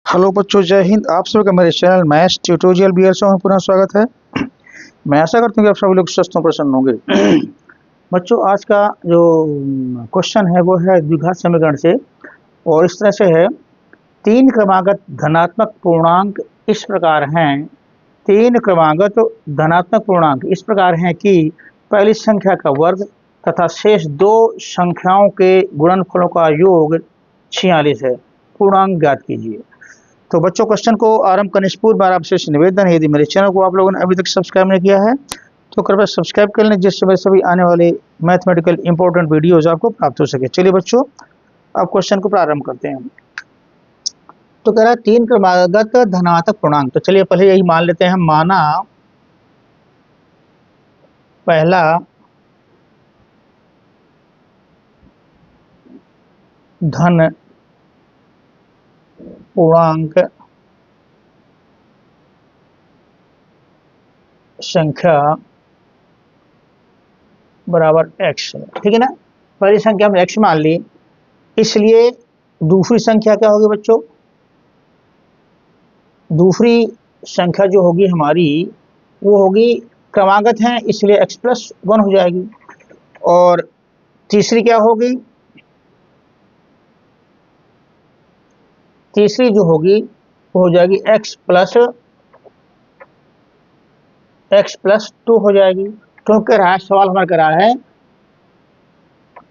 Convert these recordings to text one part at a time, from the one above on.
Hello बच्चों, जय हिंद। आप सभी का मेरे चैनल मैथ्स ट्यूटोरियल बीएलसी में पुनः स्वागत है। मैं आशा करता हूँ कि आप सभी लोग स्वस्थ और प्रसन्न होंगे। बच्चों, आज का जो क्वेश्चन है वो है द्विघात समीकरण से, और इस तरह से है। तीन क्रमागत धनात्मक पूर्णांक इस प्रकार हैं। तीन क्रमागत धनात्मक पूर्णांक इस प्रकार हैं कि पहली संख्या का वर्ग तथा शेष दो संख्याओं के गुणनफलों का योग 46 है। पूर्णांक ज्ञात कीजिए। तो बच्चों, क्वेश्चन को आरंभ करने से पूर्व मेरा आपसे निवेदन है, यदि मेरे चैनल को आप लोगों ने अभी तक सब्सक्राइब नहीं किया है तो कृपया सब्सक्राइब कर लें, जिससे मेरे सभी आने वाले मैथमेटिकल इंपॉर्टेंट वीडियोज आपको प्राप्त हो सके। चलिए बच्चों, अब क्वेश्चन को प्रारंभ करते हैं। तो कह रहा है तीन क्रमागत धनात्मक पूर्णांक। तो चलिए पहले यही मान लेते हैं। माना पहला धन पूर्णांक संख्या बराबर x है, ठीक है ना। पहली संख्या हमने x मान ली, इसलिए दूसरी संख्या क्या होगी बच्चों? दूसरी संख्या जो होगी हमारी वो होगी, क्रमागत है इसलिए x+1 हो जाएगी। और तीसरी क्या होगी? तीसरी जो होगी वो हो जाएगी x+2 हो जाएगी। तो कह रहा है, सवाल हमारा कह रहा है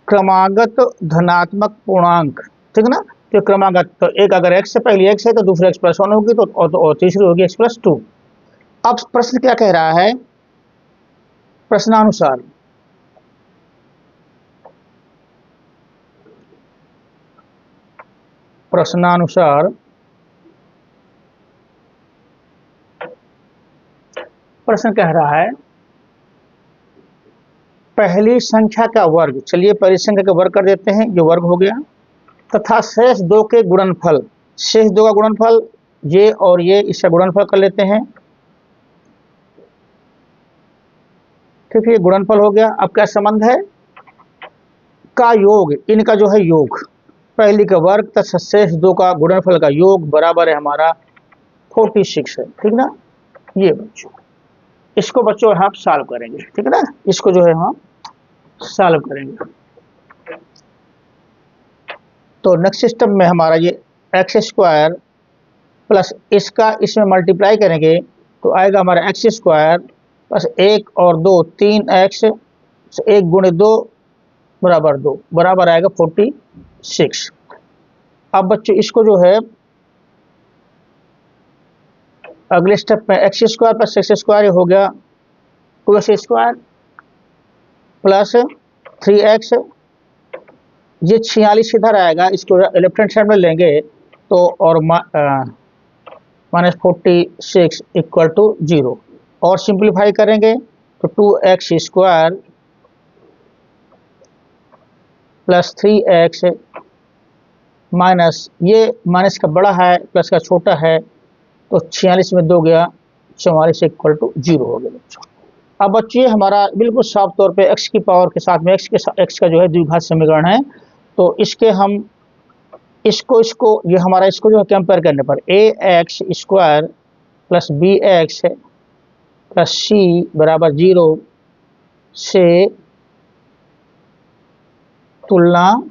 क्रमागत धनात्मक पूर्णांक, ठीक है ना। तो क्रमागत, तो एक अगर x से पहली x है तो दूसरी x+1 होगी, तो तीसरी होगी x+2। अब प्रश्न क्या कह रहा है? प्रश्नानुसार प्रश्न कह रहा है पहली संख्या का वर्ग। चलिए पहली संख्या का वर्ग कर देते हैं, ये वर्ग हो गया, तथा शेष दो के गुणनफल। शेष दो का गुणनफल ये और ये, इसका गुणनफल कर लेते हैं। ठीक है, ये गुणनफल हो गया। अब क्या संबंध है? का योग, इनका जो है योग, पहली का वर्ग तथा शेष दो का गुणनफल का योग बराबर है हमारा 46 है, ठीक ना। ये बच्चों, इसको बच्चों हम सॉल्व करेंगे, ठीक है ना। इसको जो है हम सॉल्व करेंगे। तो नेक्स्ट सिस्टम में हमारा ये x² प्लस इसका इसमें मल्टीप्लाई करेंगे तो आएगा हमारा x² प्लस 1 और 2 3x, 1 गुणे 2 बराबर 2, बराबर आएगा 46। अब बच्चों इसको जो है अगले स्टेप में x² प्लस x² हो गया 2x² प्लस 3x, ये 46 इधर आएगा, इसको लेफ्ट हैंड साइड में लेंगे तो, और -46 इक्वल टू 0। और सिंप्लीफाई करेंगे तो 2x² प्लस 3x माइनस, ये माइनस का बड़ा है प्लस का छोटा है, तो 46 में 2 गया 44 इक्वल टू 0 हो गया बच्चों। अब बच्चों ये हमारा बिल्कुल साफ तौर पे x की पावर के साथ में x का जो है द्विघात समीकरण है। तो इसके हम इसको ये हमारा इसको जो है कंपेयर करने पर ax² plus bx plus c बराबर 0 से तुलना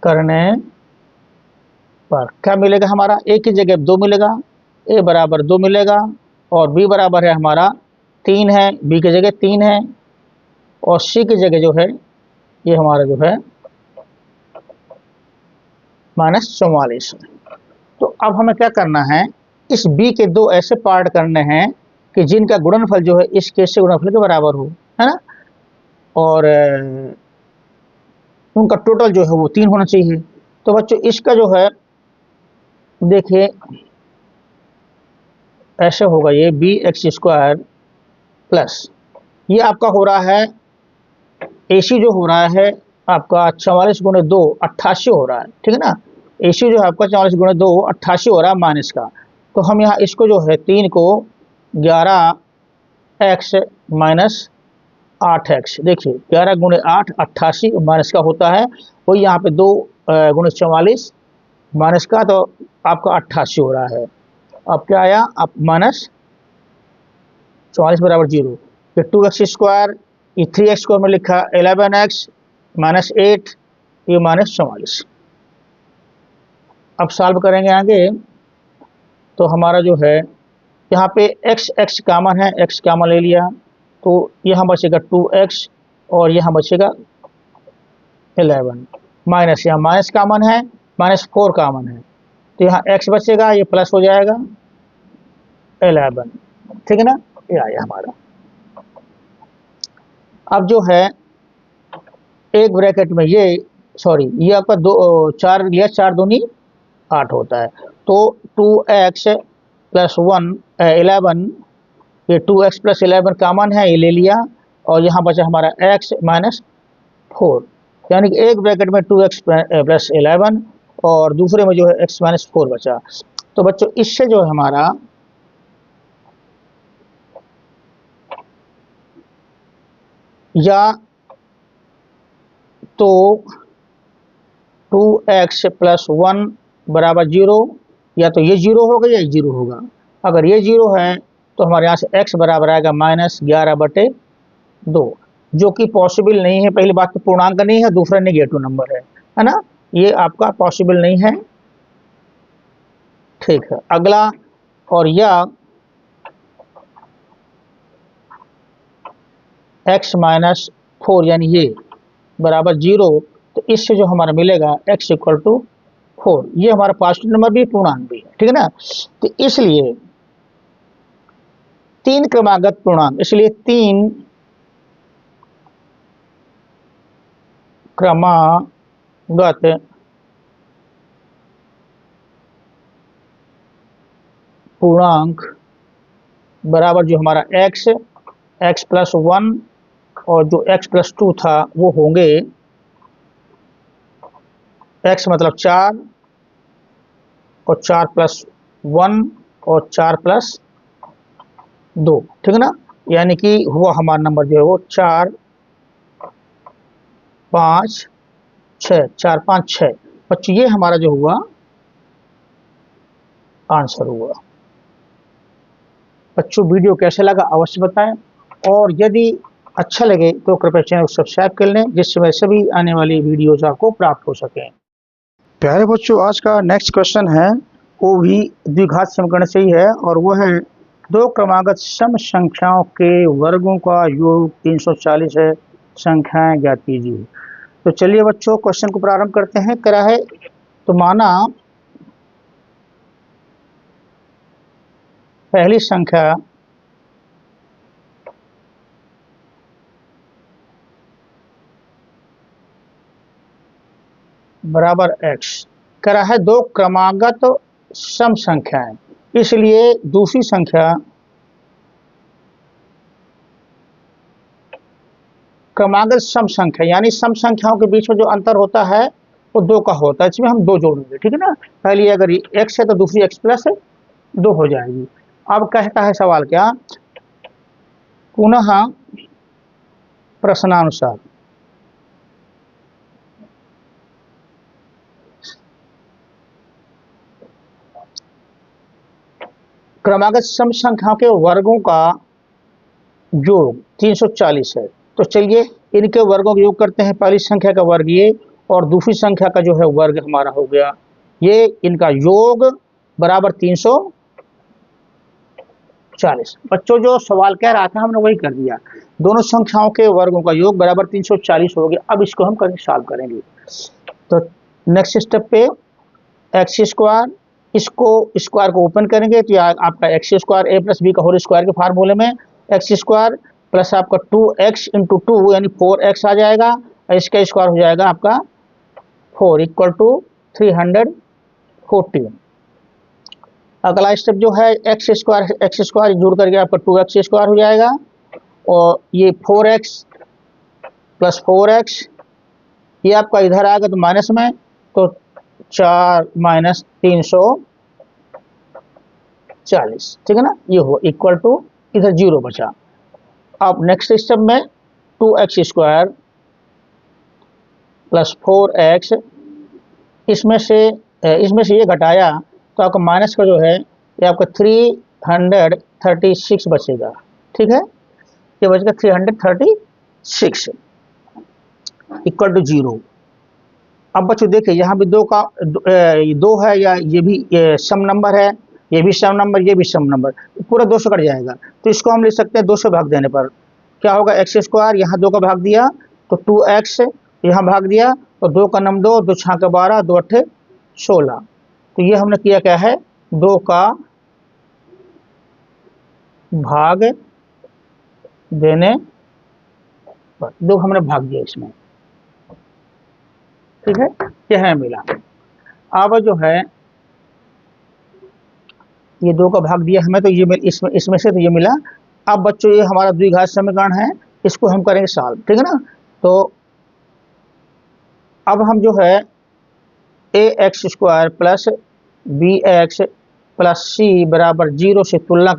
करने पर क्या मिलेगा? हमारा a की जगह 2 मिलेगा, a बराबर 2 मिलेगा, और b बराबर है हमारा 3 है, b की जगह 3 है, और c की जगह जो है ये हमारा जो है -44। तो अब हमें क्या करना है? इस b के दो ऐसे पार्ट करने हैं कि जिनका गुणनफल जो है इस केस से गुणनफल के बराबर हो, है ना। और उनका टोटल जो है वो 3 होना चाहिए। तो बच्चों इसका जो है देखिए ऐसे होगा, ये bx² प्लस ये आपका हो रहा है AC जो हो रहा है आपका 44 गुणे 2 88 हो रहा है, ठीक है ना। AC जो है आपका 44 गुणे 2 88 हो रहा है माइनस का। तो हम यहाँ इसको जो है 3 को 11x माइनस 8x, देखिए 11 गुणे 8 88 माइनस का होता है, वही यहाँ पे 2 गुणे 44 माइनस का तो आपका 88 हो रहा है। अब क्या आया, अब माइनस 44 बराबर 0। ये 2x², ये 3x² में लिखा 11x माइनस 8, ये माइनस 44। अब सॉल्व करेंगे आगे तो हमारा जो है यहाँ पे x कॉमन है, x कॉमन ले लिया तो यहाँ बचेगा 2x और यहाँ बचेगा 11, माइनस यहाँ माइनस कॉमन है, -4 कॉमन है तो यहाँ x बचेगा, ये प्लस हो जाएगा 11, ठीक है ना। ये आया हमारा। अब जो है एक ब्रैकेट में ये ये आपका 4 लिया, 4 दूनी 8 होता है तो 2x प्लस 1 11, ये 2x प्लस 11 कॉमन है, ये ले लिया और यहाँ बचा हमारा x माइनस 4, यानी कि एक ब्रैकेट में 2x प्लस 11 और दूसरे में जो है x माइनस 4 बचा। तो बच्चों इससे जो है हमारा या तो 2x प्लस 1 बराबर 0, या तो ये 0 होगा या 0 होगा। अगर ये 0 है तो हमारे यहाँ से x बराबर आएगा -11/2, जो कि पॉसिबल नहीं है। पहली बात तो पूर्णांक नहीं है, दूसरा नेगेटिव नंबर है ना, ये आपका पॉसिबल नहीं है, ठीक है। अगला और या x माइनस 4 यानी ये बराबर 0, तो इससे जो हमारा मिलेगा x इक्वल टू 4, ये हमारा पॉजिटिव नंबर भी पूर्णांक भी है, ठीक है ना। तो इसलिए 3 क्रमागत पूर्णांक, इसलिए 3 क्रमागत पूर्णांक बराबर जो हमारा x प्लस 1 और जो x प्लस 2 था वो होंगे, x मतलब 4 और 4 प्लस 1 और 4 प्लस 2, ठीक है ना। यानी कि हुआ हमारा नंबर जो है वो 4 5 6, 4 5 6 बच्चों, ये हमारा जो हुआ आंसर हुआ। बच्चों वीडियो कैसे लगा अवश्य बताएं, और यदि अच्छा लगे तो कृपया चैनल को सब्सक्राइब कर लें, जिससे मेरे सभी आने वाली वीडियोज आपको प्राप्त हो सकें। प्यारे बच्चों आज का नेक्स्ट क्वेश्चन है वो भी द्विघात समीकरण से ही है, और वो है 2 क्रमागत सम संख्याओं के वर्गों का योग 340 है, संख्याएं ज्ञात कीजिए। तो चलिए बच्चों क्वेश्चन को प्रारंभ करते हैं। करा है तो माना पहली संख्या बराबर x, करा है 2 क्रमागत सम संख्याएं, इसलिए दूसरी संख्या क्रमागत सम संख्या, यानी सम संख्याओं के बीच में जो अंतर होता है वो 2 का होता है, इसमें हम 2 जोड़ेंगे, ठीक है ना। पहली अगर x है तो दूसरी x प्लस 2 हो जाएगी। अब कहता है सवाल क्या, पुनः प्रश्नानुसार क्रमागत सम संख्याओं के वर्गों का योग 340 है। तो चलिए इनके वर्गों का योग करते हैं। पहली संख्या का वर्ग ये और दूसरी संख्या का जो है वर्ग हमारा हो गया ये, इनका योग बराबर 340। बच्चों जो सवाल कह रहा था हमने वही कर दिया, दोनों संख्याओं के वर्गों का योग बराबर 340 हो गया। अब इसको हम करके सॉल्व करेंगे। तो नेक्स्ट स्टेप पे x², इसको स्क्वायर को ओपन करेंगे तो आपका x² a प्लस बी का होल स्क्वायर के फार्मूले में x² प्लस आपका 2x इंटू 2 यानी 4x आ जाएगा, और इसका स्क्वायर हो जाएगा आपका 4 इक्वल टू 314। अगला स्टेप जो है x² जोड़ करके आपका 2x² हो जाएगा, और ये 4x प्लस 4x, ये आपका इधर आएगा तो माइनस में, तो 4 माइनस 340, ठीक है ना, ये हो इक्वल टू इधर 0 बचा। अब नेक्स्ट स्टेप में 2x² प्लस 4x, इसमें से इसमें से ये घटाया तो आपका माइनस का जो है ये आपका 336 बचेगा। ठीक है, ये बचेगा 336 इक्वल टू 0। अब बच्चों देखिए यहाँ भी दो है, या ये भी सम नंबर है, ये भी सम नंबर, ये भी सम नंबर, पूरा 2 से कट जाएगा। तो इसको हम लिख सकते हैं 2 से भाग देने पर क्या होगा, एक्स स्क्वायर, यहाँ 2 का भाग दिया तो 2x, यहाँ भाग दिया तो 2 का नम 2, 2 छाँ का 12, 2 अट्ठे 16। तो ये हमने किया क्या है, 2 का भाग देने पर 2 हमने भाग दिया इसमें। ठीक है, ये है मिला। अब जो है ये 2 का भाग दिया हमें, तो ये इसमें से तो ये मिला। अब बच्चों ये हमारा द्विघात समीकरण है, इसको हम करेंगे सॉल्व। ठीक है ना, तो अब हम जो है ax square plus bx plus c बराबर 0 से तुलना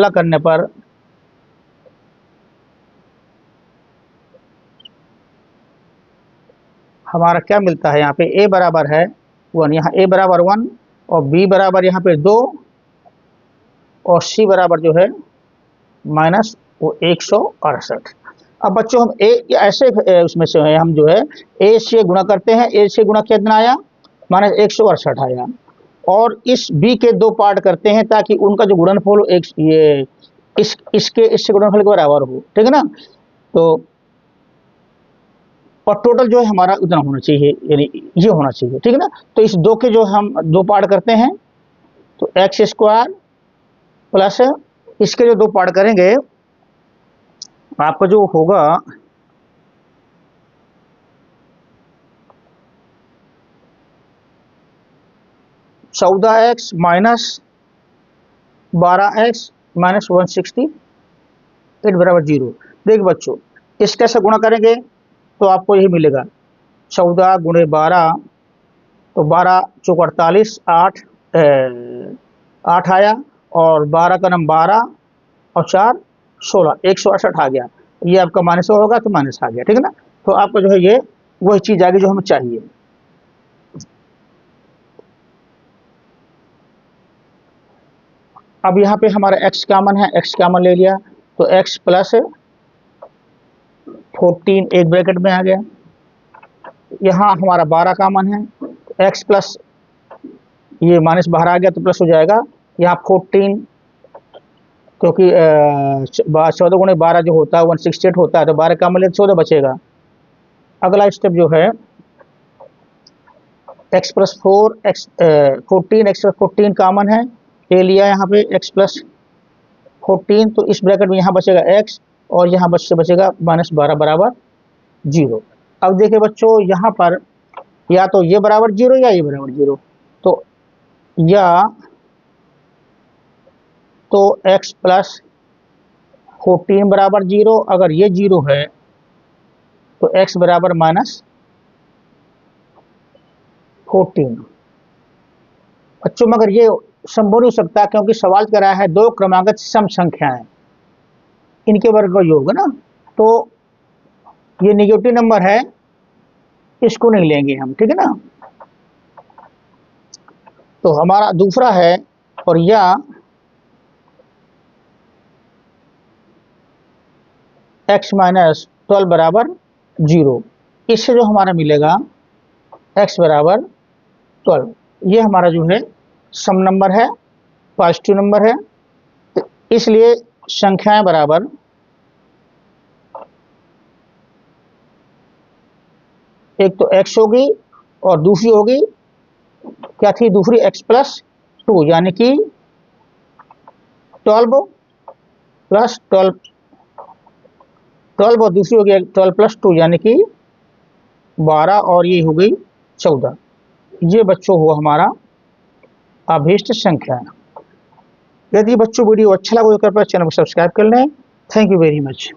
करने पर हमारा क्या मिलता है, यहाँ पे a बराबर है 1, यहाँ a बराबर 1 और b बराबर यहाँ पे 2 और c बराबर जो है माइनस वो 168। अब बच्चों हम ऐसे उसमें से है, हम जो है a से गुणा करते हैं, a से गुणा कितना आया, माइनस 168 आया, और इस b के 2 पार्ट करते हैं ताकि उनका जो गुणनफल इससे गुणनफल के बराबर हो। ठीक है ना, तो और टोटल जो है हमारा उतना होना चाहिए, यानी ये होना चाहिए। ठीक है ना, तो इस 2 के जो हम 2 पार्ट करते हैं तो एक्स स्क्वायर प्लस इसके जो 2 पार्ट करेंगे आपका जो होगा 14x माइनस 12x माइनस 168 बराबर 0। देख बच्चों इस कैसे गुणा करेंगे तो आपको यही मिलेगा 14 गुणे 12 तो 12 चौक 48, 8 आया, और 12 का नम 12 और 4 16, 168 आ गया। ये आपका माइनस होगा तो माइनस आ गया। ठीक है ना, तो आपको जो है ये वही चीज आ गई जो हमें चाहिए। अब यहाँ पे हमारा x कॉमन है, x कॉमन ले लिया तो x प्लस 14 एक ब्रैकेट में आ गया, यहाँ हमारा 12 कॉमन है, x प्लस ये माइनस बाहर आ गया तो प्लस हो जाएगा, यहाँ 14 क्योंकि 14 गुणे 12 जो होता है 168 होता है, तो 12 कॉमन ले 14 बचेगा। अगला स्टेप जो है x plus 14 x plus 14 common है, ले लिया यहाँ पे x प्लस 14, तो इस ब्रैकेट में यहाँ बचेगा x और यहाँ बचेगा माइनस 12 बराबर 0। अब देखिए बच्चों यहाँ पर या तो ये बराबर 0 या ये बराबर 0, तो या तो x प्लस 14 बराबर 0, अगर ये 0 है तो x बराबर माइनस 14। बच्चों मगर ये संभव नहीं हो सकता क्योंकि सवाल कर रहा है 2 क्रमागत सम संख्याएं, इनके वर्ग का योग है ना, तो ये निगेटिव नंबर है, इसको नहीं लेंगे हम। ठीक है ना, तो हमारा दूसरा है और या x माइनस 12 बराबर 0, इससे जो हमारा मिलेगा x बराबर 12, ये हमारा जो है सम नंबर है, पॉजिटिव नंबर है, इसलिए संख्याएं बराबर एक तो x होगी और दूसरी होगी क्या थी, दूसरी x प्लस 2 यानी कि 12 प्लस 12 और दूसरी हो गई 12 प्लस 2 यानी कि 12 और ये हो गई 14। ये बच्चों हुआ हमारा अभीष्ट संख्या। यदि बच्चों वीडियो अच्छा लगा तो कृपया चैनल को सब्सक्राइब कर लें। Thank you very much.